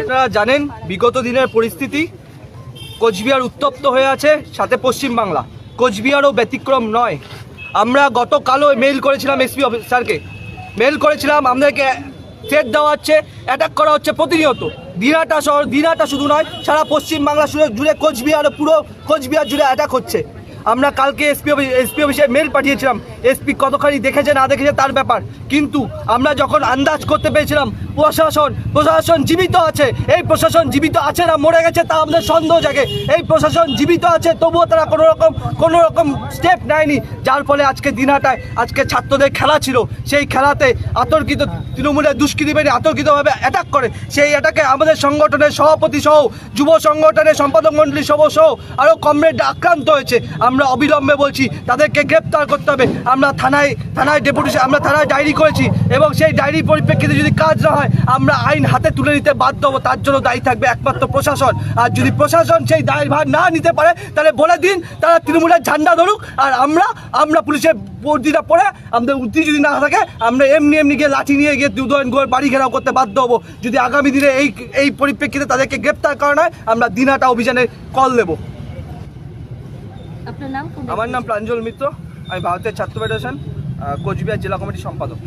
আপনারা জানেন বিগত দিনের পরিস্থিতি, কোচবিহার উত্তপ্ত হয়ে আছে, সাথে পশ্চিমবাংলা। কোচবিহারও ব্যতিক্রম নয়। আমরা গতকালও মেইল করেছিলাম এসপি স্যারকে, মেইল করেছিলাম আমাদেরকে থ্রেট দেওয়া হচ্ছে, অ্যাটাক করা হচ্ছে প্রতিনিয়ত। দিনহাটা শহর, দিনহাটা শুধু নয়, সারা পশ্চিমবাংলা জুড়ে কোচবিহার, পুরো কোচবিহার জুড়ে অ্যাটাক হচ্ছে। আমরা কালকে এসপি অফিসে মেল পাঠিয়েছিলাম, এসপি কতখানি দেখেছে না দেখেছে তার ব্যাপার, কিন্তু আমরা যখন আন্দাজ করতে পেরেছিলাম প্রশাসন জীবিত আছে, এই প্রশাসন জীবিত আছে না মরে গেছে তা আমাদের সন্দেহ জাগে। এই প্রশাসন জীবিত আছে, তবুও তারা কোনো রকম স্টেপ নেয়নি, যার ফলে আজকে দিনহাটায় আজকে ছাত্রদের খেলা ছিল, সেই খেলাতে আতর্কিত তৃণমূলের দুষ্কৃতী বাহিনী আতর্কিতভাবে অ্যাটাক করে। সেই অ্যাটাকে আমাদের সংগঠনের সভাপতি সহ, যুব সংগঠনের সম্পাদক মণ্ডলী সহ আরও কমরেড আক্রান্ত হয়েছে। আমরা অবিলম্বে বলছি তাদেরকে গ্রেপ্তার করতে হবে। আমরা থানায় ডেপুটেশন, আমরা থানায় ডায়েরি করেছি, এবং সেই ডায়েরির পরিপ্রেক্ষিতে যদি কাজ না হয় আমরা আইন হাতে তুলে নিতে বাধ্য হবো। তার জন্য দায়ী থাকবে একমাত্র প্রশাসন। আর যদি প্রশাসন সেই দায়ভার না নিতে পারে, তাহলে বলে দিন তারা তৃণমূলের ঝান্ডা ধরুক, আর আমরা পুলিশের বর্দিটা পরে আমাদের উদ্দি যদি না থাকে, আমরা এমনি গিয়ে লাঠি নিয়ে গিয়ে বাড়ি ঘেরাও করতে বাধ্য হবো। যদি আগামী দিনে এই পরিপ্রেক্ষিতে তাদেরকে গ্রেপ্তার করা নয়, আমরা দিনহাটা অভিযানে কল দেবো। আপনার নাম? আমার নাম প্রাঞ্জল মিত্র, আমি ভারতের ছাত্র ফেডারেশন কোচবিহার জেলা কমিটির সম্পাদক।